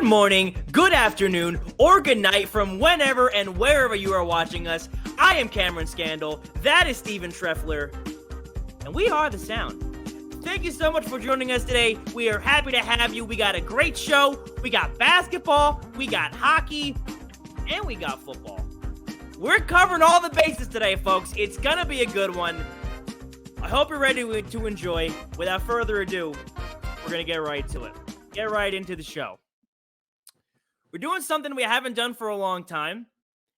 Good morning, good afternoon, or good night from whenever and wherever you are watching us. I am Cameron Scandal, that is Steven Treffler, and we are The Sound. Thank you so much for joining us today. We are happy to have you. We got a great show. We got basketball, we got hockey, and we got football. We're covering all the bases today, folks. It's going to be a good one. I hope you're ready to enjoy. Without further ado, we're going to get right to it. Get right into the show. We're doing something we haven't done for a long time,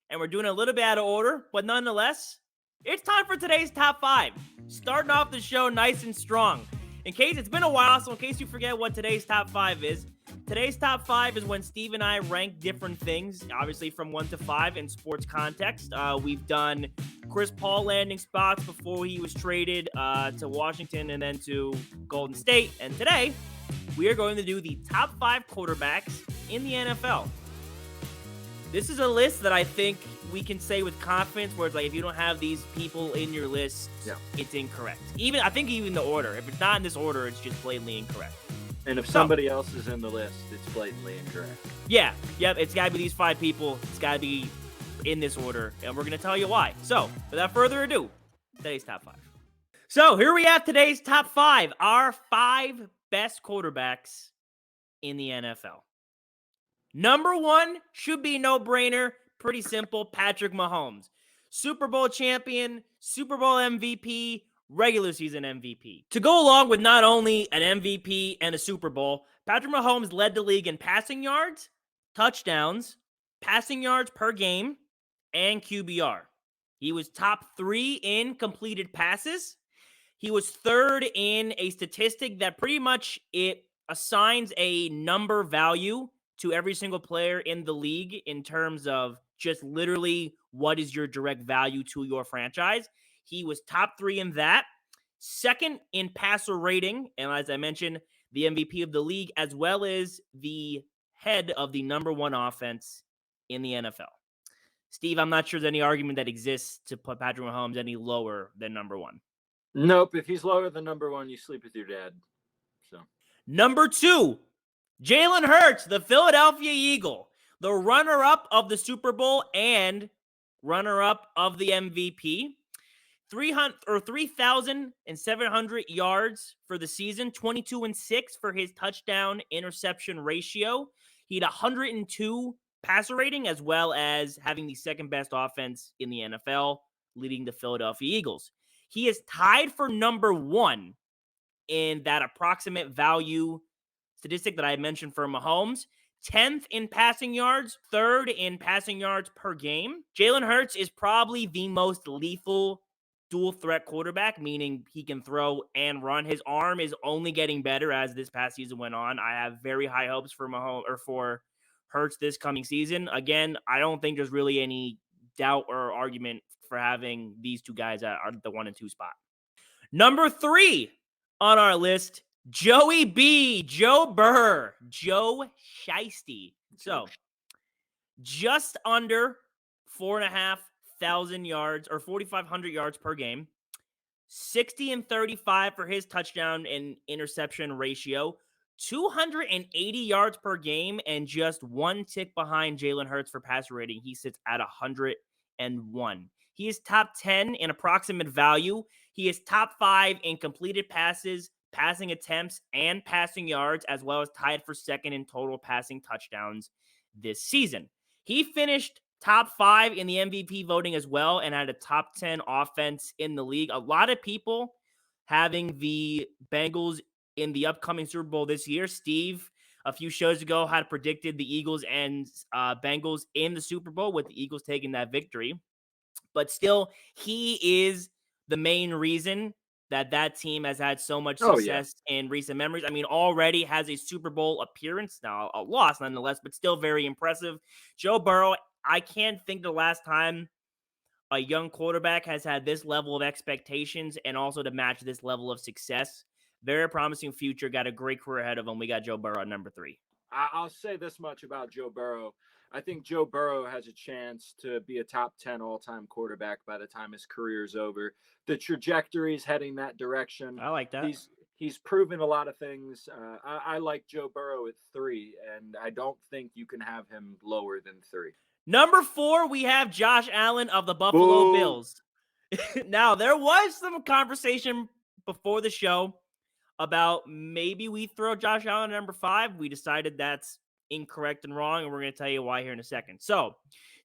and we're doing a little bit out of order, but nonetheless, it's time for today's top 5. Starting off the show nice and strong. In case it's been a while, so in case you forget what today's top 5 is, today's top 5 is when Steve and I rank different things, obviously from 1 to 5 in sports context. We've done Chris Paul landing spots before he was traded to Washington and then to Golden State, and today, we are going to do the top 5 quarterbacks in the NFL. This is a list that I think we can say with confidence where it's like if you don't have these people in your list, It's incorrect. I think even the order. If it's not in this order, it's just blatantly incorrect. And if somebody else is in the list, it's blatantly incorrect. Yep, it's got to be these 5 people. It's got to be in this order, and we're going to tell you why. So, without further ado, today's top 5. So, here we have today's top 5, our 5 best quarterbacks in the NFL. Number 1 should be no-brainer. Pretty simple, Patrick Mahomes. Super Bowl champion, Super Bowl MVP, regular season MVP. To go along with not only an MVP and a Super Bowl, Patrick Mahomes led the league in passing yards, touchdowns, passing yards per game, and QBR. He was top 3 in completed passes. He was 3rd in a statistic that pretty much it assigns a number value to every single player in the league in terms of just literally what is your direct value to your franchise. He was top 3 in that. 2nd in passer rating, and as I mentioned, the MVP of the league, as well as the head of the number 1 offense in the NFL. Steve, I'm not sure there's any argument that exists to put Patrick Mahomes any lower than number 1. Nope. If he's lower than number 1, you sleep with your dad. So Number 2, Jalen Hurts, the Philadelphia Eagle, the runner-up of the Super Bowl and runner-up of the MVP. 3,700 yards for the season, 22-6 for his touchdown interception ratio. He had 102 passer rating, as well as having the second best offense in the NFL, leading the Philadelphia Eagles. He is tied for number 1 in that approximate value statistic that I mentioned for Mahomes. 10th in passing yards, 3rd in passing yards per game. Jalen Hurts is probably the most lethal dual threat quarterback, meaning he can throw and run. His arm is only getting better as this past season went on. I have very high hopes for for Hurts this coming season. Again, I don't think there's really any doubt or argument for having these 2 guys at the 1 and 2 spot. Number 3 on our list, Joey B, Joe Burr, Joe Shiesty. So, just under 4,500 yards or 4,500 yards per game, 60-35 for his touchdown and interception ratio, 280 yards per game, and just 1 tick behind Jalen Hurts for passer rating. He sits at 101. He is top 10 in approximate value. He is top 5 in completed passes, passing attempts, and passing yards, as well as tied for 2nd in total passing touchdowns this season. He finished top 5 in the MVP voting as well and had a top 10 offense in the league. A lot of people having the Bengals in the upcoming Super Bowl this year. Steve, a few shows ago, had predicted the Eagles and Bengals in the Super Bowl, with the Eagles taking that victory. But still, he is the main reason that team has had so much success in recent memories. I mean, already has a Super Bowl appearance, now a loss nonetheless, but still very impressive. Joe Burrow, I can't think the last time a young quarterback has had this level of expectations and also to match this level of success. Very promising future, got a great career ahead of him. We got Joe Burrow at number 3. I'll say this much about Joe Burrow. I think Joe Burrow has a chance to be a top 10 all-time quarterback by the time his career is over. The trajectory is heading that direction. I like that. He's proven a lot of things. I like Joe Burrow at 3, and I don't think you can have him lower than 3. Number 4, we have Josh Allen of the Buffalo Boo. Bills. Now, there was some conversation before the show about maybe we throw Josh Allen at number 5. We decided that's incorrect and wrong, and we're going to tell you why here in a second. So,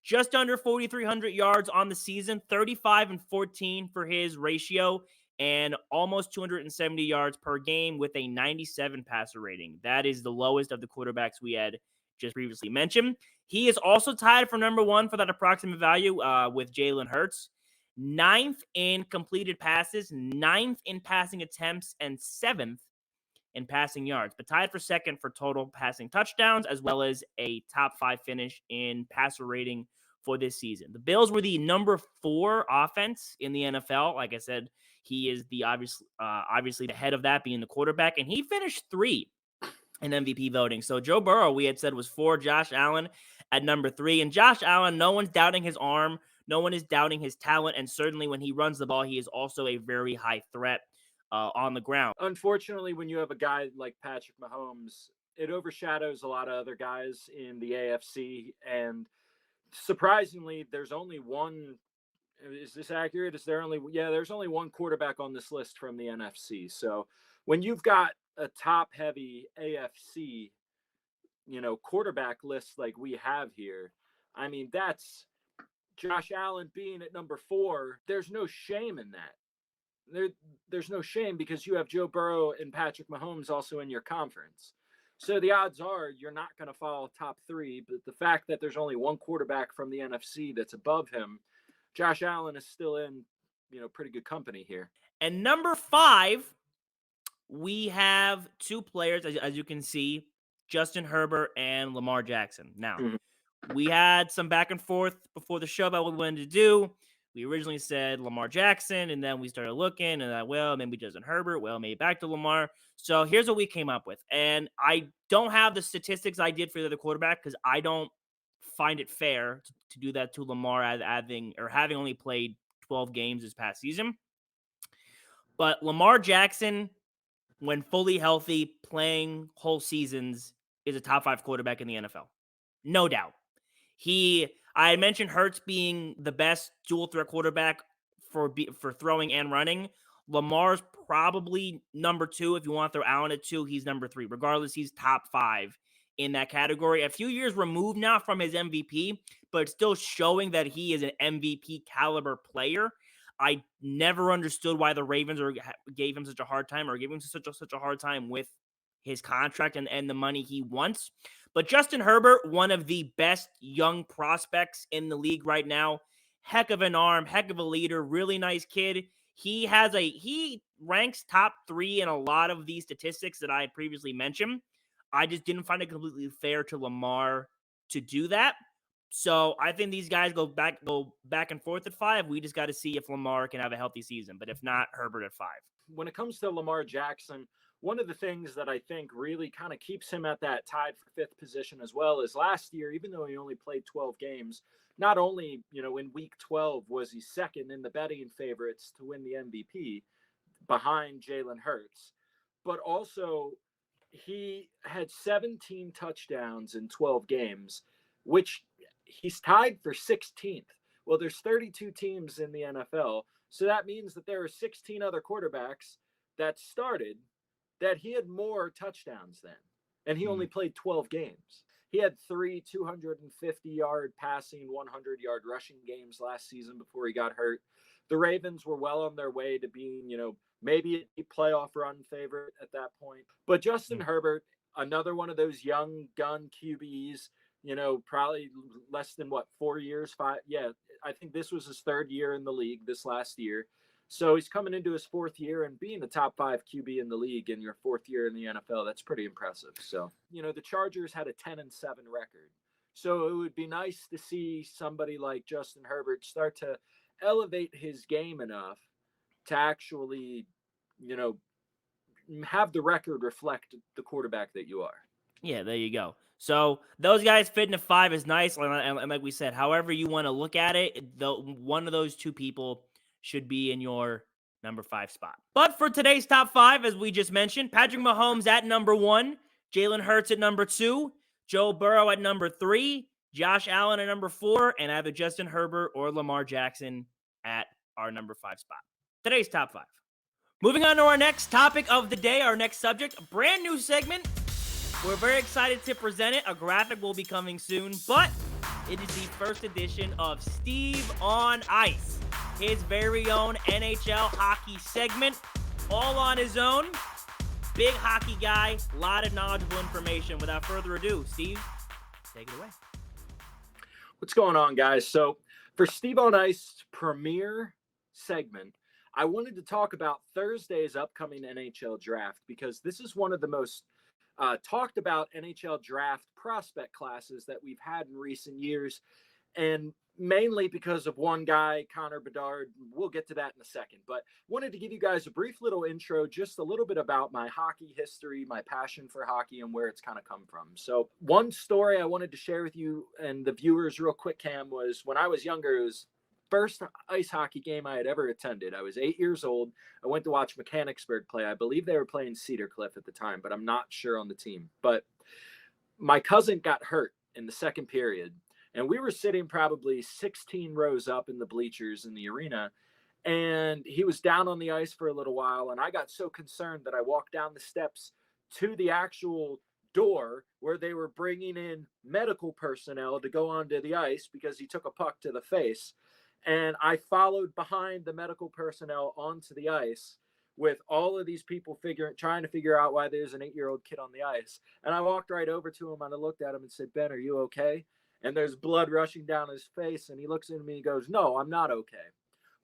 just under 4,300 yards on the season, 35 and 14 for his ratio, and almost 270 yards per game with a 97 passer rating. That is the lowest of the quarterbacks we had just previously mentioned. He is also tied for number 1 for that approximate value with Jalen Hurts. 9th in completed passes, 9th in passing attempts, and 7th in passing yards, but tied for 2nd for total passing touchdowns, as well as a top 5 finish in passer rating for this season. The Bills were the number 4 offense in the NFL. Like I said, he is the obviously the head of that, being the quarterback, and he finished 3 in MVP voting. So Joe Burrow, we had said, was 4, Josh Allen at number 3. And Josh Allen, no one's doubting his arm. No one is doubting his talent. And certainly when he runs the ball, he is also a very high threat on the ground. Unfortunately, when you have a guy like Patrick Mahomes, it overshadows a lot of other guys in the AFC. And surprisingly, there's only one. Is this accurate? There's only one quarterback on this list from the NFC. So when you've got a top heavy AFC, quarterback list like we have here, I mean, that's Josh Allen being at number 4. There's no shame in that. There's no shame because you have Joe Burrow and Patrick Mahomes also in your conference. So the odds are you're not going to fall top 3. But the fact that there's only one quarterback from the NFC that's above him, Josh Allen is still in, pretty good company here. And number 5, we have 2 players, as you can see, Justin Herbert and Lamar Jackson. Now, we had some back and forth before the show about what we wanted to do. We originally said Lamar Jackson, and then we started looking, and maybe Justin Herbert, maybe back to Lamar. So here's what we came up with. And I don't have the statistics I did for the other quarterback because I don't find it fair to do that to Lamar having only played 12 games this past season. But Lamar Jackson, when fully healthy, playing whole seasons, is a top 5 quarterback in the NFL. No doubt. I mentioned Hurts being the best dual threat quarterback for throwing and running. Lamar's probably number 2. If you want to throw Allen at 2, he's number 3. Regardless, he's top 5 in that category. A few years removed now from his MVP, but still showing that he is an MVP caliber player. I never understood why the Ravens gave him such a hard time, or gave him such a hard time with his contract and the money he wants. But Justin Herbert, one of the best young prospects in the league right now. Heck of an arm, heck of a leader, really nice kid. He ranks top 3 in a lot of these statistics that I had previously mentioned. I just didn't find it completely fair to Lamar to do that. So I think these guys go back and forth at 5. We just got to see if Lamar can have a healthy season. But if not, Herbert at 5. When it comes to Lamar Jackson, one of the things that I think really kind of keeps him at that tied for 5th position as well is last year, even though he only played 12 games, not only, in week 12 was he 2nd in the betting favorites to win the MVP behind Jalen Hurts, but also he had 17 touchdowns in 12 games, which he's tied for 16th. Well, there's 32 teams in the NFL, so that means that there are 16 other quarterbacks that started that he had more touchdowns than, and he only played 12 games. He had 3 250-yard passing, 100-yard rushing games last season before he got hurt. The Ravens were well on their way to being, maybe a playoff run favorite at that point. But Justin Herbert, another one of those young gun QBs, probably less than 4 years, 5. Yeah, I think this was his 3rd year in the league this last year. So he's coming into his 4th year, and being a top 5 QB in the league in your 4th year in the NFL, that's pretty impressive. So, the Chargers had a 10-7 record. So it would be nice to see somebody like Justin Herbert start to elevate his game enough to actually, have the record reflect the quarterback that you are. Yeah, there you go. So those guys fitting at 5 is nice, and like we said, however you want to look at it, one of those 2 people should be in your number 5 spot. But for today's top 5, as we just mentioned, Patrick Mahomes at number 1, Jalen Hurts at number 2, Joe Burrow at number 3, Josh Allen at number 4, and either Justin Herbert or Lamar Jackson at our number 5 spot. Today's top 5. Moving on to our next topic of the day, our next subject, a brand new segment. We're very excited to present it. A graphic will be coming soon, but it is the first edition of Steve on Ice, his very own NHL hockey segment, all on his own. Big hockey guy, a lot of knowledgeable information. Without further ado, Steve, take it away. What's going on, guys? So for Steve on Ice premiere segment, I wanted to talk about Thursday's upcoming NHL draft, because this is one of the most talked about NHL draft prospect classes that we've had in recent years, and mainly because of one guy, Connor Bedard. We'll get to that in a second, but wanted to give you guys a brief little intro, just a little bit about my hockey history, my passion for hockey, and where it's kind of come from. So one story I wanted to share with you and the viewers real quick, Cam, was when I was younger. It was first ice hockey game I had ever attended. I was 8 years old. I went to watch Mechanicsburg play. I believe they were playing Cedar Cliff at the time, but I'm not sure on the team. But my cousin got hurt in the second period, and we were sitting probably 16 rows up in the bleachers in the arena, and he was down on the ice for a little while, and I got so concerned that I walked down the steps to the actual door where they were bringing in medical personnel to go onto the ice because he took a puck to the face. And I followed behind the medical personnel onto the ice with all of these people trying to figure out why there's an 8-year-old kid on the ice. And I walked right over to him and I looked at him and said, "Ben, are you okay?" And there's blood rushing down his face. And he looks at me and goes, "No, I'm not okay."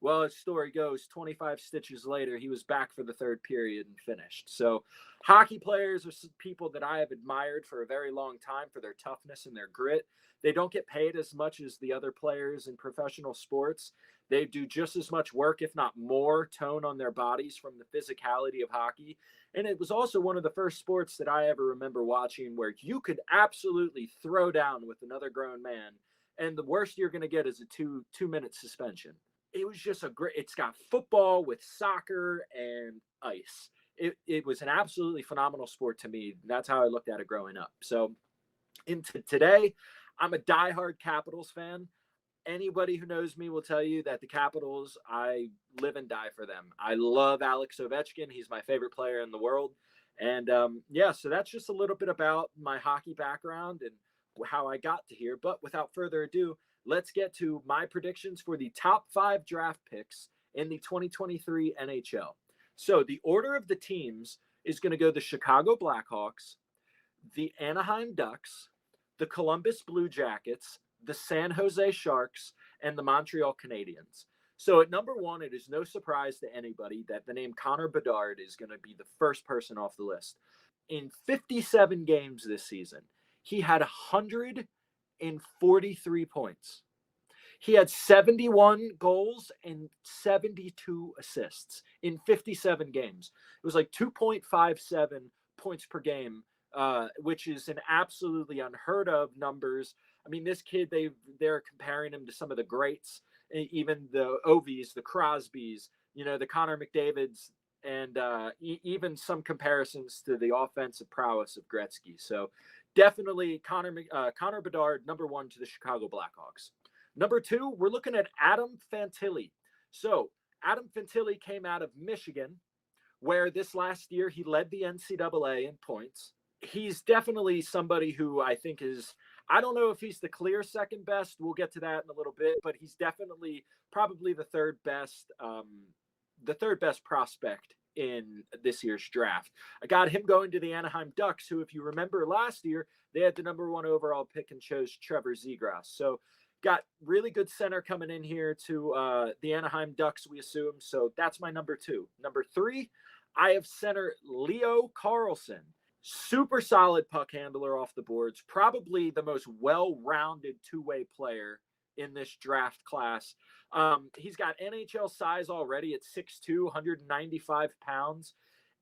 Well, as story goes, 25 stitches later, he was back for the third period and finished. So hockey players are people that I have admired for a very long time for their toughness and their grit. They don't get paid as much as the other players in professional sports. They do just as much work, if not more, tone on their bodies from the physicality of hockey. And it was also one of the first sports that I ever remember watching where you could absolutely throw down with another grown man, and the worst you're going to get is a two-minute suspension. It was just it's got football with soccer and ice. It was an absolutely phenomenal sport to me. That's how I looked at it growing up. So into today, I'm a diehard Capitals fan. Anybody who knows me will tell you that the Capitals, I live and die for them. I love Alex Ovechkin. He's my favorite player in the world. And so that's just a little bit about my hockey background and how I got to here. But without further ado, let's get to my predictions for the top 5 draft picks in the 2023 NHL. So the order of the teams is going to go the Chicago Blackhawks, the Anaheim Ducks, the Columbus Blue Jackets, the San Jose Sharks, and the Montreal Canadiens. So at number 1, it is no surprise to anybody that the name Connor Bedard is going to be the first person off the list. In 57 games this season, he had 143 points. He had 71 goals and 72 assists in 57 games. It was like 2.57 points per game, which is an absolutely unheard of numbers. I mean, this kid, they're comparing him to some of the greats, even the Ovies, the Crosbys, the Connor McDavids, and even some comparisons to the offensive prowess of Gretzky. So definitely Connor Bedard, number 1 to the Chicago Blackhawks. Number 2, we're looking at Adam Fantilli. So Adam Fantilli came out of Michigan, where this last year he led the NCAA in points. He's definitely somebody who I think is, I don't know if he's the clear second best. We'll get to that in a little bit, but he's definitely probably the third best prospect in this year's draft. I got him going to the Anaheim Ducks, who, if you remember last year, they had the number 1 overall pick and chose Trevor Zegras. So got really good center coming in here to the Anaheim Ducks, we assume. So that's my number 2. Number 3, I have center Leo Carlson. Super solid puck handler off the boards. Probably the most well-rounded two-way player in this draft class. He's got NHL size already at 6'2", 195 pounds.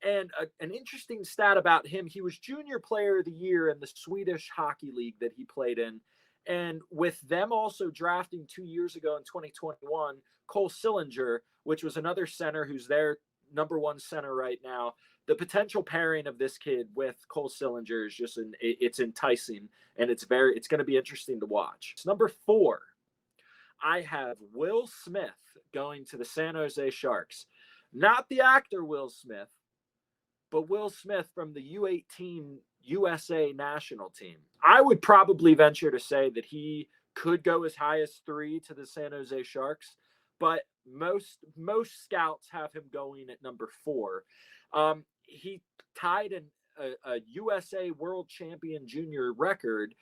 And an interesting stat about him, he was Junior Player of the Year in the Swedish Hockey League that he played in. And with them also drafting 2 years ago in 2021, Cole Sillinger, which was another center who's their number one center right now, the potential pairing of this kid with Cole Sillinger is just it's enticing, and it's going to be interesting to watch. Number 4, I have Will Smith going to the San Jose Sharks. Not the actor Will Smith, but Will Smith from the U18 USA national team. I would probably venture to say that he could go as high as 3 to the San Jose Sharks, but most scouts have him going at number 4. He tied a USA World Champion Junior record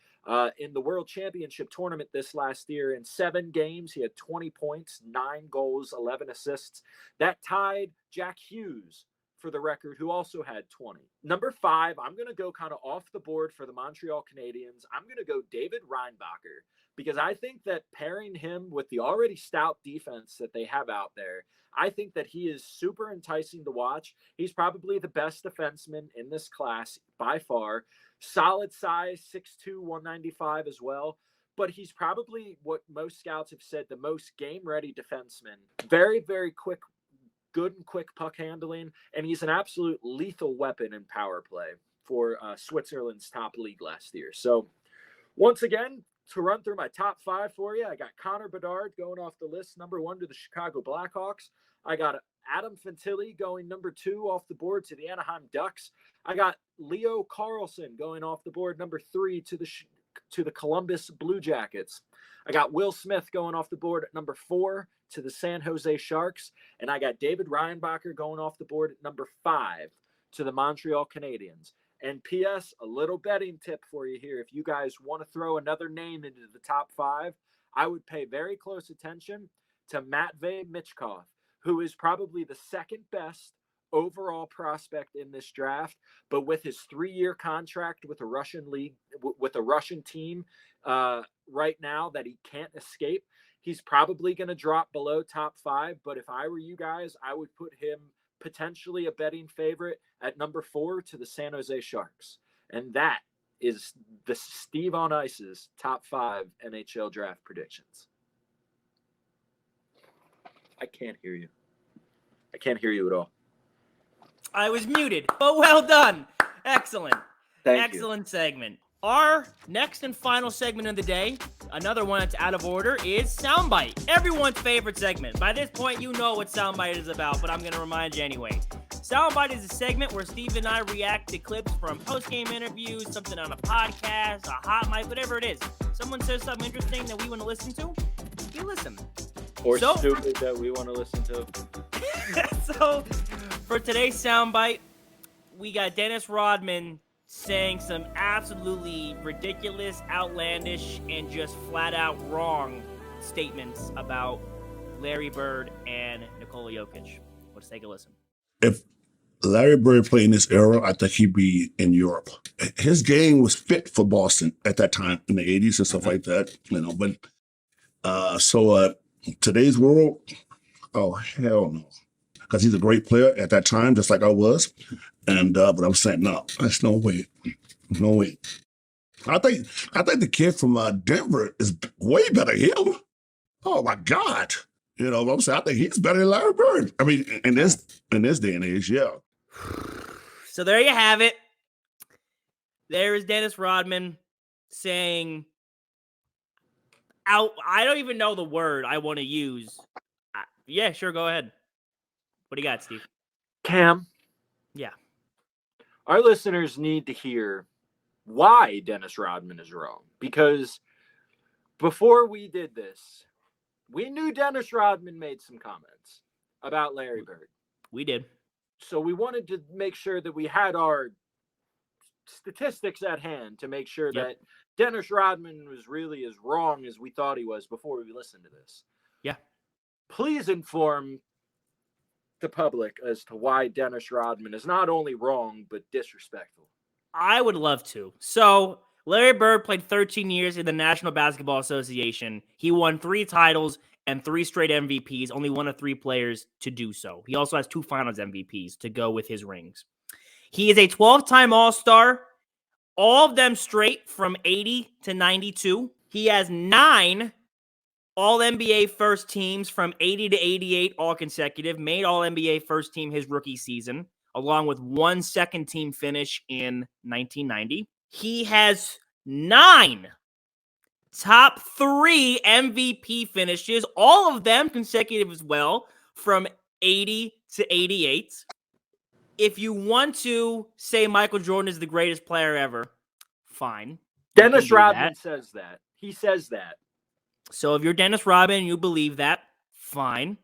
in the World Championship tournament this last year. In 7 games, he had 20 points, 9 goals, 11 assists. That tied Jack Hughes for the record, who also had 20. Number 5, I'm going to go kind of off the board for the Montreal Canadiens. I'm going to go David Reinbacher, because I think that pairing him with the already stout defense that they have out there, I think that he is super enticing to watch. He's probably the best defenseman in this class by far. Solid size, 6'2", 195 as well. But he's probably what most scouts have said, the most game-ready defenseman. Very, very quick, good and quick puck handling, and he's an absolute lethal weapon in power play for Switzerland's top league last year. So once again, to run through my top 5 for you, I got Connor Bedard going off the list, number 1 to the Chicago Blackhawks. I got Adam Fantilli going number 2 off the board to the Anaheim Ducks. I got Leo Carlsson going off the board, number 3 to the Columbus Blue Jackets. I got Will Smith going off the board at number 4 to the San Jose Sharks. And I got David Reinbacher going off the board at number 5 to the Montreal Canadiens. And P.S., a little betting tip for you here. If you guys want to throw another name into the top 5, I would pay very close attention to Matvei Michkov, who is probably the second best overall prospect in this draft. But with his 3-year contract with a Russian league, with a Russian team right now that he can't escape, he's probably going to drop below top 5. But if I were you guys, I would put him potentially a betting favorite at number 4 to the San Jose Sharks. And that is the Steve on Ice's top 5 NHL draft predictions. I can't hear you. I can't hear you at all. I was muted, but well done. Excellent. Excellent segment. Our next and final segment of the day, another one that's out of order, is Soundbite. Everyone's favorite segment. By this point, you know what Soundbite is about, but I'm going to remind you anyway. Soundbite is a segment where Steve and I react to clips from post-game interviews, something on a podcast, a hot mic, whatever it is. Someone says something interesting that we want to listen to, you listen. Or stupid that we want to listen to. So, for today's Soundbite, we got Dennis Rodman saying some absolutely ridiculous, outlandish, and just flat-out wrong statements about Larry Bird and Nikola Jokic. Let's take a listen. If Larry Bird played in this era, I think he'd be in Europe. His game was fit for Boston at that time in the 80s and stuff like that, you know. But today's world, oh, hell no. Because he's a great player at that time, just like I was. And but I'm saying, no, that's no way. No way. I think the kid from Denver is way better than him. Oh my God. You know what I'm saying? I think he's better than Larry Bird. I mean, in this day and age, yeah. So there you have it. There is Dennis Rodman saying, I don't even know the word I want to use. Yeah, sure, go ahead. What do you got, Steve? Cam. Yeah. Our listeners need to hear why Dennis Rodman is wrong. Because before we did this, we knew Dennis Rodman made some comments about Larry Bird. We did. So we wanted to make sure that we had our statistics at hand to make sure that Dennis Rodman was really as wrong as we thought he was before we listened to this. Yeah. Please inform the public as to why Dennis Rodman is not only wrong, but disrespectful. I would love to. So Larry Bird played 13 years in the National Basketball Association. He won 3 titles and 3 straight MVPs, only one of 3 players to do so. He also has 2 finals MVPs to go with his rings. He is a 12-time All-Star, all of them straight from 80 to 92. He has 9 All-NBA first teams from 80 to 88, all consecutive. Made All-NBA first team his rookie season, along with 1 second team finish in 1990. He has 9 top 3 MVP finishes, all of them consecutive as well, from 80 to 88. If you want to say Michael Jordan is the greatest player ever, fine. Dennis Rodman says that. He says that. So if you're Dennis Rodman and you believe that, fine.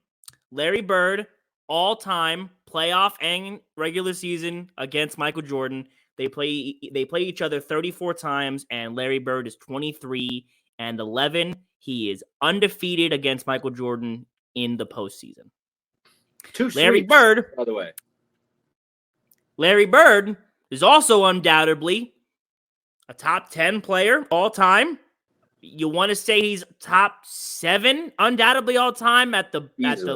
Larry Bird, all-time playoff and regular season against Michael Jordan. They play each other 34 times, and Larry Bird is 23-11. He is undefeated against Michael Jordan in the postseason. Larry Bird, by the way. Larry Bird is also undoubtedly a top 10 player all time. You want to say he's top 7 undoubtedly all time at the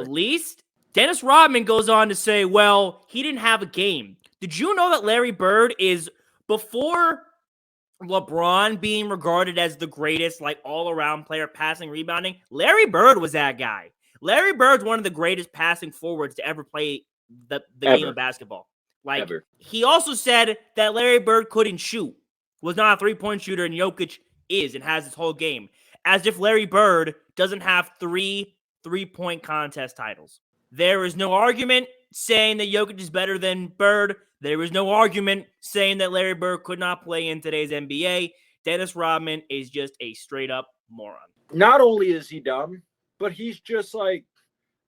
least. Dennis Rodman goes on to say, well, he didn't have a game. Did you know that Larry Bird is, before LeBron being regarded as the greatest, like, all-around player, passing, rebounding, Larry Bird was that guy. Larry Bird's one of the greatest passing forwards to ever play the game of basketball. Like, he also said that Larry Bird couldn't shoot, was not a three-point shooter, and Jokic is and has his whole game. As if Larry Bird doesn't have 3 three-point contest titles. There is no argument saying that Jokic is better than Bird. There is no argument saying that Larry Bird could not play in today's NBA. Dennis Rodman is just a straight-up moron. Not only is he dumb, but he's just, like,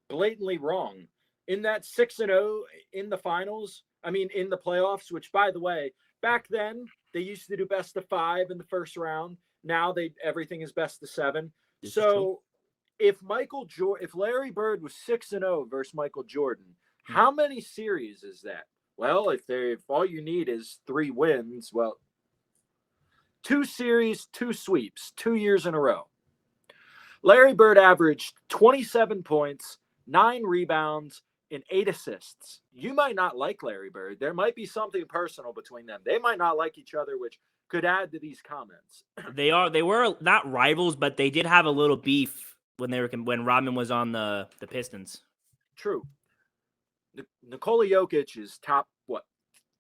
blatantly wrong. In that 6-0 in the finals, in the playoffs, which, by the way, back then, they used to do best of 5 in the first round. Now everything is best of 7. So if Larry Bird was 6-0 versus Michael Jordan, how many series is that? Well, if all you need is 3 wins, well, 2 series, 2 sweeps, 2 years in a row. Larry Bird averaged 27 points, 9 rebounds, and 8 assists. You might not like Larry Bird. There might be something personal between them. They might not like each other, which could add to these comments. They were not rivals, but they did have a little beef when Rodman was on the Pistons. True. Nikola Jokic is top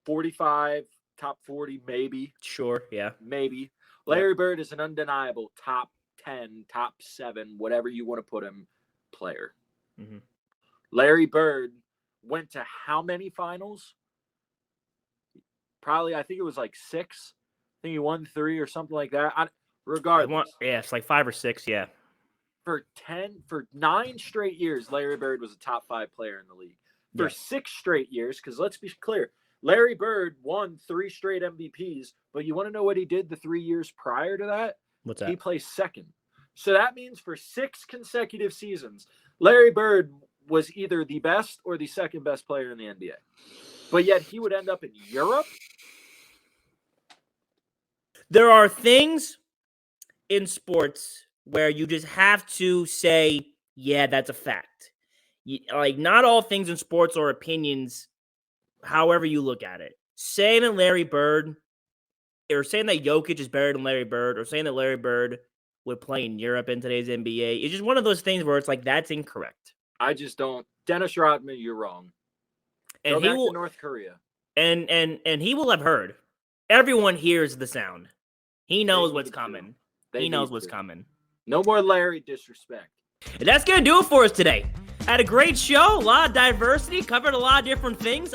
45, top 40, maybe. Sure, yeah, maybe. Larry Bird is an undeniable top 10, top 7, whatever you want to put him, player. Mm-hmm. Larry Bird went to how many finals? Probably, I think it was like 6. I think he won 3 or something like that. Regardless. It's like 5 or 6, yeah. For 9 straight years, Larry Bird was a top 5 player in the league. For 6 straight years, because let's be clear, Larry Bird won 3 straight MVPs, but you want to know what he did the 3 years prior to that? What's that? He placed second. So that means for 6 consecutive seasons, Larry Bird was either the best or the second best player in the NBA. But yet he would end up in Europe? There are things in sports where you just have to say, yeah, that's a fact. Like, not all things in sports are opinions, however you look at it. Saying that Larry Bird, or saying that Jokic is better than Larry Bird, or saying that Larry Bird would play in Europe in today's NBA, it's just one of those things where it's like, that's incorrect. I just don't. Dennis Rodman, you're wrong. Go back to North Korea. And he will have heard. Everyone hears the sound. He knows what's coming. He knows what's coming. No more Larry disrespect. And that's going to do it for us today. Had a great show, a lot of diversity, covered a lot of different things.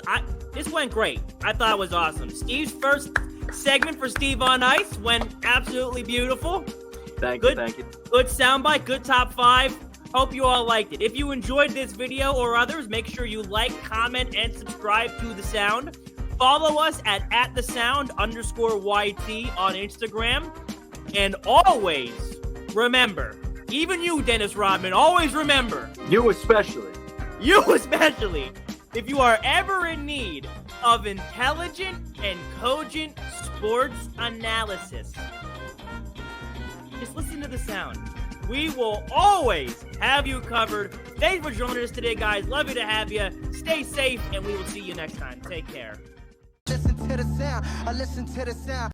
This went great. I thought it was awesome. Steve's first segment for Steve on Ice went absolutely beautiful. Thank you. Good soundbite, good top 5. Hope you all liked it. If you enjoyed this video or others, make sure you like, comment, and subscribe to The Sound. Follow us at @thesound_YT on Instagram. And always remember, even you, Dennis Rodman, always remember. You especially. If you are ever in need of intelligent and cogent sports analysis, just listen to The Sound. We will always have you covered. Thanks for joining us today, guys. Love you to have you. Stay safe, and we will see you next time. Take care. Listen to the sound. I listen to the sound.